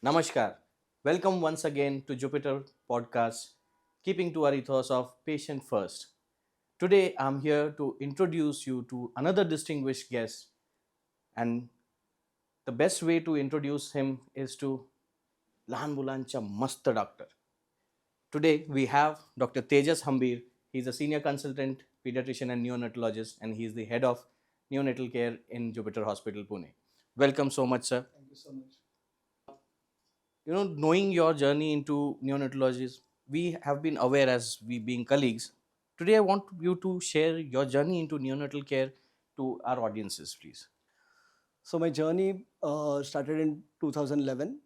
Namaskar. Welcome once again to Jupiter podcast, keeping to our ethos of patient first. Today I'm here to introduce you to another distinguished guest, and the best way to introduce him is to लहान मुलांच्या मस्त doctor. Today we have Dr. TEJAS HAMBIR. He's a senior consultant, pediatrician and neonatologist, and he's the head of neonatal care in Jupiter Hospital, Pune. Welcome so much, sir. Thank you so much. Knowing your journey into neonatology, we have been aware as we being colleagues. Today, I want you to share your journey into neonatal care to our audiences, please. So my journey started in 2011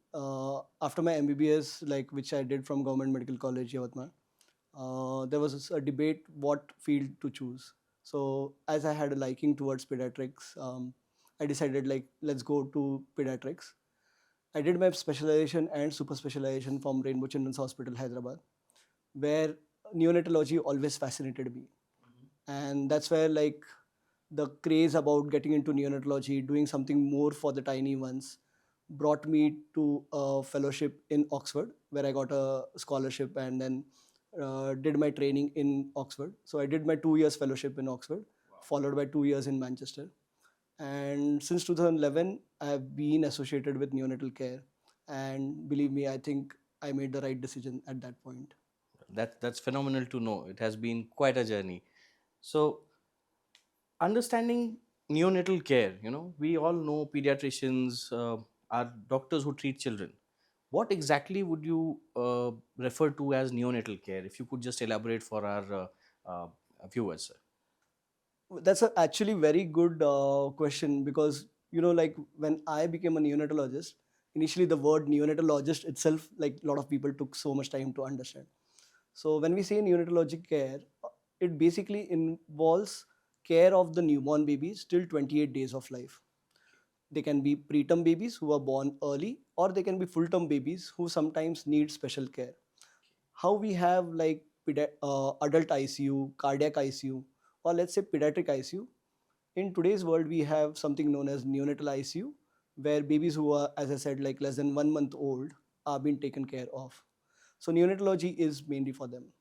after my MBBS, like which I did from Government Medical College, Yavatmal. There was a debate what field to choose. So as I had a liking towards pediatrics, I decided like let's go to pediatrics. I did my specialization and super specialization from Rainbow Children's Hospital, Hyderabad, where neonatology always fascinated me, and that's where like the craze about getting into neonatology, doing something more for the tiny ones, brought me to a fellowship in Oxford, where I got a scholarship and then did my training in Oxford. So I did my 2 years fellowship in Oxford, followed by 2 years in Manchester. And since 2011, I have been associated with neonatal care. And believe me, I think I made the right decision at that point. That's phenomenal to know. It has been quite a journey. So, understanding neonatal care, we all know pediatricians are doctors who treat children. What exactly would you refer to as neonatal care? If you could just elaborate for our uh, viewers, sir. That's a actually very good question because like when I became a neonatologist, initially the word neonatologist itself, like a lot of people took so much time to understand. So when we say neonatologic care, it basically involves care of the newborn babies till 28 days of life. They can be preterm babies who are born early, or they can be full term babies who sometimes need special care. How we have like adult ICU, cardiac ICU, or let's say pediatric ICU. In today's world, we have something known as neonatal ICU, where babies who are, as I said, like less than 1 month old are being taken care of. So neonatology is mainly for them.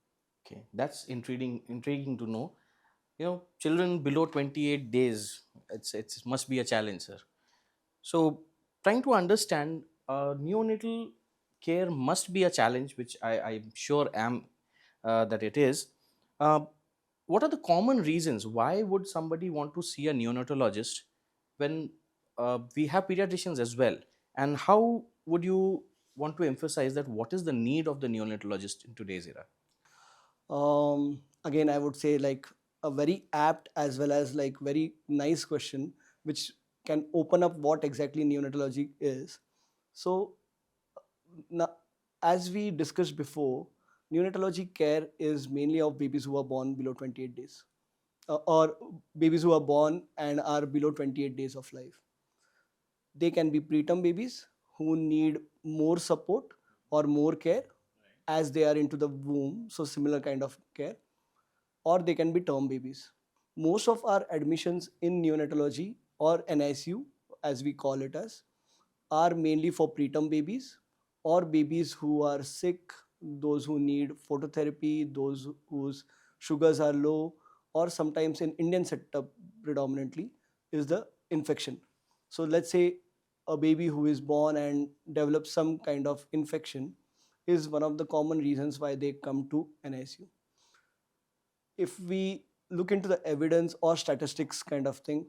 Okay, that's intriguing to know. Children below 28 days, it's must be a challenge, sir. So, trying to understand neonatal care must be a challenge, which I'm sure am that it is. Uh, what are the common reasons? Why would somebody want to see a neonatologist when we have pediatricians as well? And how would you want to emphasize that? What is the need of the neonatologist in today's era? Again, I would say like a very apt as well as like very nice question, which can open up what exactly neonatology is. So, now, as we discussed before, neonatology care is mainly of babies who are born below 28 days, or babies who are born and are below 28 days of life. They can be preterm babies who need more support or more care as they are into the womb, so similar kind of care, or they can be term babies. Most of our admissions in neonatology or NICU, as we call it as, are mainly for preterm babies or babies who are sick, those who need phototherapy, those whose sugars are low, or sometimes in Indian setup predominantly is the infection. So let's say a baby who is born and develops some kind of infection is one of the common reasons why they come to NICU. If we look into the evidence or statistics kind of thing,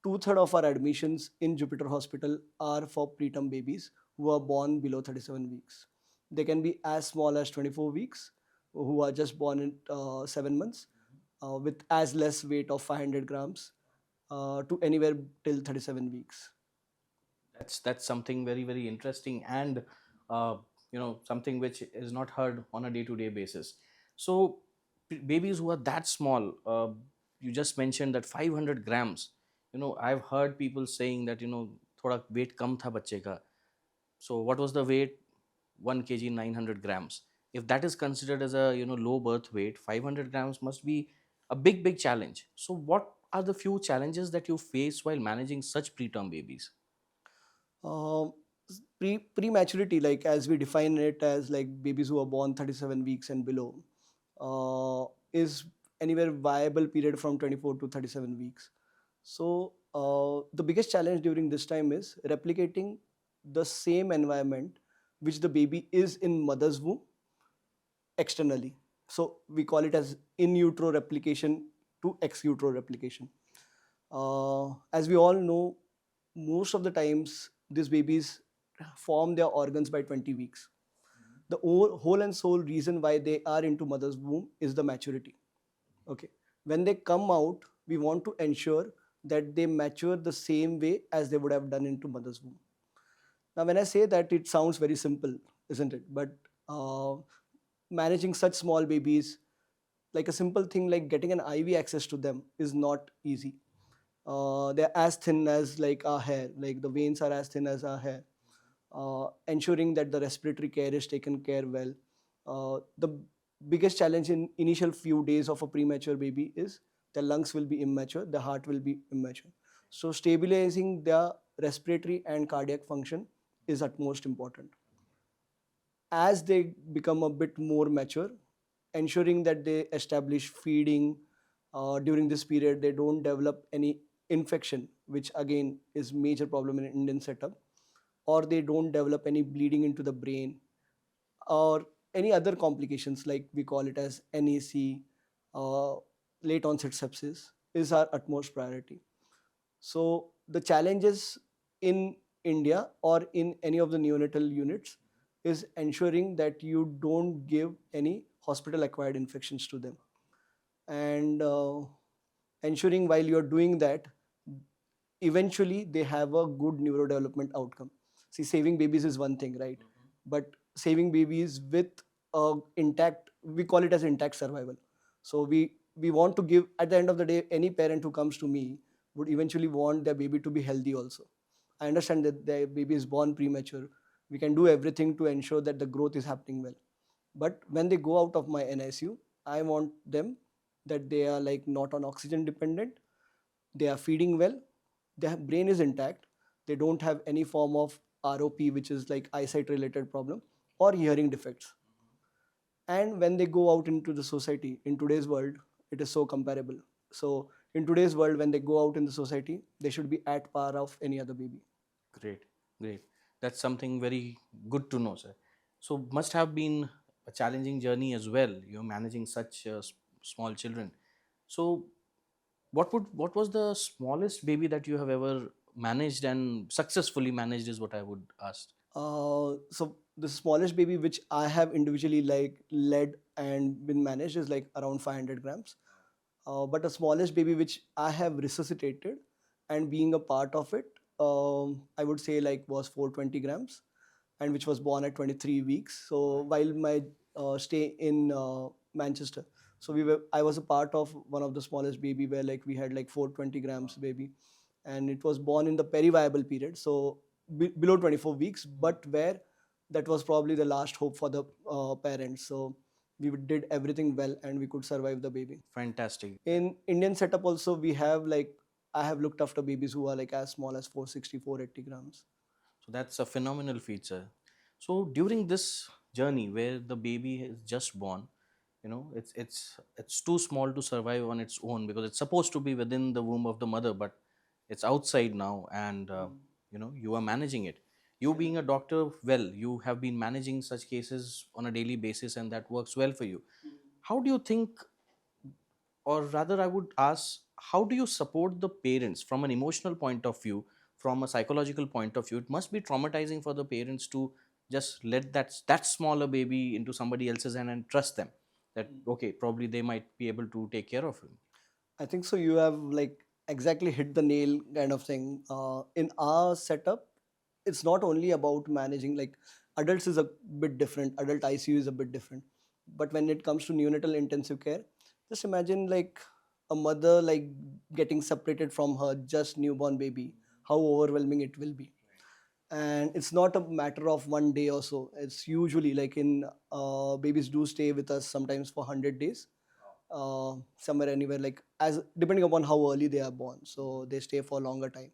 two-thirds of our admissions in Jupiter Hospital are for preterm babies who are born below 37 weeks. They can be as small as 24 weeks, who are just born in 7 months, with as less weight of 500 grams to anywhere till 37 weeks. That's something very interesting and uh, something which is not heard on a day-to-day basis. So babies who are that small, you just mentioned that 500 grams. I've heard people saying that thoda weight kam tha bacche ka. So what was the weight? 1 kg 900 grams. If that is considered as a low birth weight, 500 grams must be a big challenge. So what are the few challenges that you face while managing such preterm babies? Prematurity, like as we define it as like babies who are born 37 weeks and below, is anywhere viable period from 24 to 37 weeks. So the biggest challenge during this time is replicating the same environment which the baby is in mother's womb externally. So we call it as in utero replication to ex utero replication. As we all know, most of the times these babies form their organs by 20 weeks. The whole and sole reason why they are into mother's womb is the maturity. Okay. When they come out, we want to ensure that they mature the same way as they would have done into mother's womb. Now, when I say that, it sounds very simple, isn't it? But uh, managing such small babies, like a simple thing like getting an IV access to them, is not easy. They're as thin as like our hair, like the veins are as thin as our hair. Ensuring that the respiratory care is taken care well. The biggest challenge in initial few days of a premature baby is the lungs will be immature, the heart will be immature. So stabilizing their respiratory and cardiac function is utmost important. As they become a bit more mature, ensuring that they establish feeding during this period, they don't develop any infection, which again is major problem in Indian setup, or they don't develop any bleeding into the brain or any other complications like we call it as NEC, uh, late onset sepsis, is our utmost priority. So the challenges in India or in any of the neonatal units is ensuring that you don't give any hospital acquired infections to them, and ensuring while you're doing that, eventually they have a good neurodevelopment outcome. See, saving babies is one thing, right? But saving babies with intact, we call it as intact survival. So we want to give, at the end of the day, any parent who comes to me would eventually want their baby to be healthy also. I understand that their baby is born premature. We can do everything to ensure that the growth is happening well. But when they go out of my NICU, I want them that they are like not on oxygen dependent, they are feeding well, their brain is intact, they don't have any form of ROP, which is like eyesight related problem, or hearing defects. And when they go out into the society in today's world, it is so comparable. So in today's world, when they go out in the society, they should be at par of any other baby. Great, great. That's something very good to know, sir. So must have been a challenging journey as well. You're managing such small children. So what was the smallest baby that you have ever managed and successfully managed is what I would ask. So the smallest baby which I have individually like led and been managed is like around 500 grams. But the smallest baby which I have resuscitated and being a part of it, I would say like was 420 grams, and which was born at 23 weeks. So while my stay in Manchester, so I was a part of one of the smallest baby where like we had like 420 grams baby, and it was born in the periviable period, so below 24 weeks, but where that was probably the last hope for the parents. So we did everything well and we could survive the baby. Fantastic. In Indian setup also, we have like, I have looked after babies who are like as small as 460, 480 grams. So that's a phenomenal feature. So during this journey where the baby is just born, it's too small to survive on its own because it's supposed to be within the womb of the mother, but it's outside now, and you are managing it. You being a doctor, well, you have been managing such cases on a daily basis, and that works well for you. How do you think, or rather I would ask, how do you support the parents from an emotional point of view, from a psychological point of view? It must be traumatizing for the parents to just let that smaller baby into somebody else's hand and trust them that okay, probably they might be able to take care of him. I think so. You have like exactly hit the nail kind of thing. In our setup, it's not only about managing like adults is a bit different. Adult ICU is a bit different. But when it comes to neonatal intensive care, just imagine like a mother like getting separated from her just newborn baby. How overwhelming it will be. And it's not a matter of one day or so. It's usually like in babies do stay with us sometimes for 100 days, somewhere anywhere, like as depending upon how early they are born, so they stay for a longer time.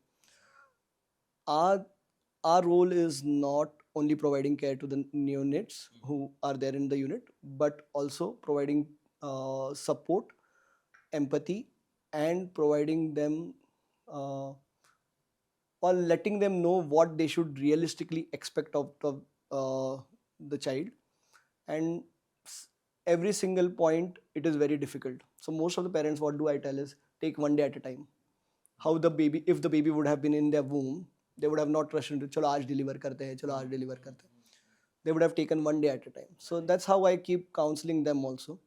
Our our role is not only providing care to the neonates who are there in the unit, but also providing support, empathy, and providing them uh, or letting them know what they should realistically expect of the child. And s- every single point, it is very difficult. So most of the parents, what do I tell is, take one day at a time. How the baby, if the baby would have been in their womb, they would have not rushed into chalo aaj deliver karte hain, chalo aaj deliver karte hain. They would have taken one day at a time. So that's how I keep counseling them also.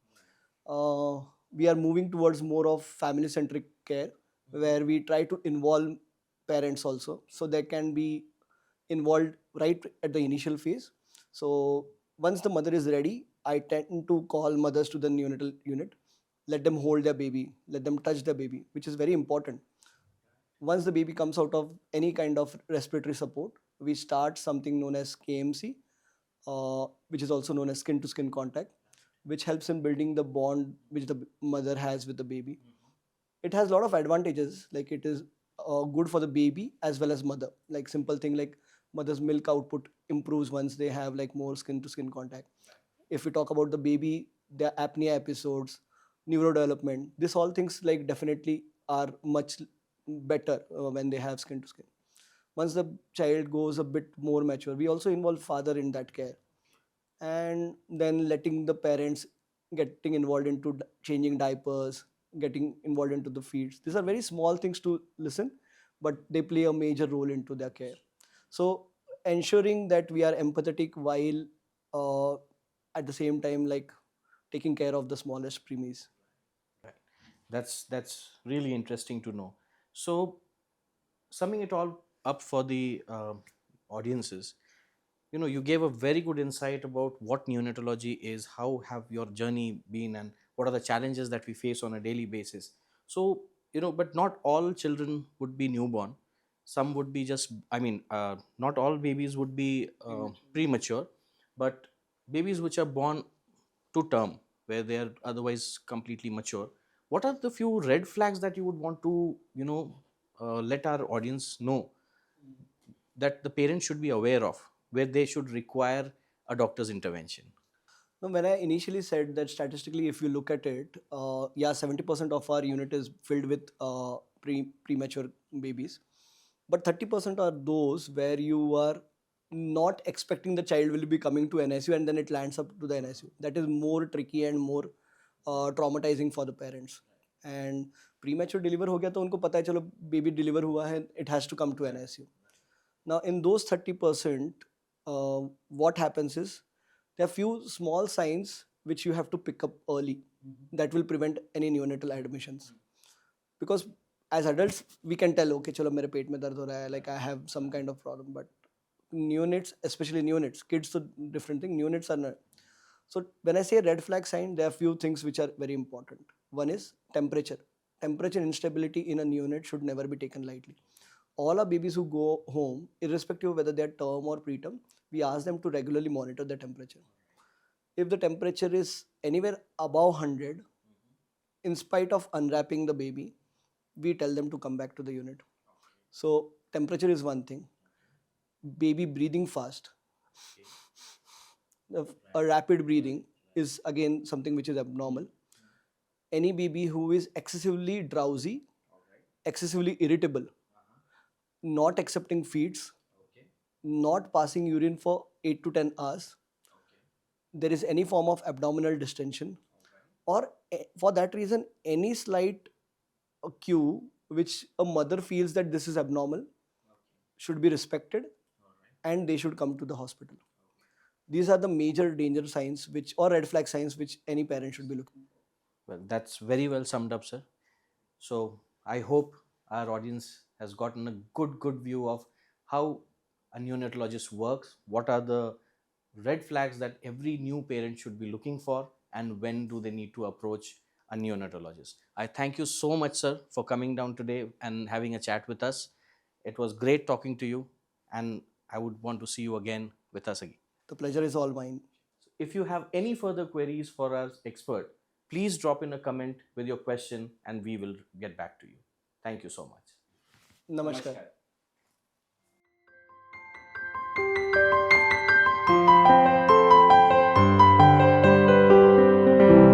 We are moving towards more of family centric care, where we try to involve parents also, so they can be involved right at the initial phase. So once the mother is ready, I tend to call mothers to the neonatal unit, let them hold their baby, let them touch the baby, which is very important. Once the baby comes out of any kind of respiratory support, we start something known as KMC, which is also known as skin to skin contact, which helps in building the bond which the mother has with the baby. It has a lot of advantages, like it is good for the baby as well as mother. Like simple thing like mother's milk output improves once they have like more skin to skin contact. If we talk about the baby, their apnea episodes, neurodevelopment, this all things like definitely are much better when they have skin to skin. Once the child goes a bit more mature, we also involve father in that care, and then letting the parents getting involved into changing diapers, getting involved into the feeds. These are very small things to listen, but they play a major role into their care. So ensuring that we are empathetic while uh, at the same time like taking care of the smallest preemies. Right. That's really interesting to know. So, summing it all up for the audiences, you gave a very good insight about what neonatology is, how have your journey been, and what are the challenges that we face on a daily basis. So, but not all children would be newborn. Some would be just, not all babies would be premature, but babies which are born to term, where they are otherwise completely mature. What are the few red flags that you would want to, let our audience know that the parents should be aware of, where they should require a doctor's intervention? Now, when I initially said that statistically, if you look at it, yeah, 70% of our unit is filled with premature babies, but 30% are those where you are not expecting the child will be coming to NSU and then it lands up to the NSU. That is more tricky and more traumatizing for the parents. And premature deliver हो गया तो उनको पता है चलो baby deliver हुआ है, it has to come to NSU. Now, in those 30%, what happens is there are few small signs which you have to pick up early that will prevent any neonatal admissions. Because as adults, we can tell, okay, chalo, mere पेट में दर्द हो रहा है, like I have some kind of problem. But neonates, especially neonates, kids, so different thing. Neonates are not. So when I say red flag sign, there are few things which are very important. One is temperature. Temperature instability in a neonate should never be taken lightly. All our babies who go home, irrespective of whether they're term or preterm, we ask them to regularly monitor their temperature. If the temperature is anywhere above 100, in spite of unwrapping the baby, we tell them to come back to the unit. So temperature is one thing. Baby breathing fast, a rapid breathing is again something which is abnormal. Any baby who is excessively drowsy, excessively irritable, not accepting feeds, not passing urine for 8 to 10 hours, there is any form of abdominal distension, or for that reason, any slight cue which a mother feels that this is abnormal should be respected and they should come to the hospital. These are the major danger signs which or red flag signs which any parent should be looking for. Well, that's very well summed up, sir. So I hope our audience has gotten a good view of how a neonatologist works, what are the red flags that every new parent should be looking for, and when do they need to approach a neonatologist. I thank you so much, sir, for coming down today and having a chat with us. It was great talking to you, and I would want to see you again with us again. The pleasure is all mine. If you have any further queries for our expert, please drop in a comment with your question and we will get back to you. Thank you so much. Namaskar.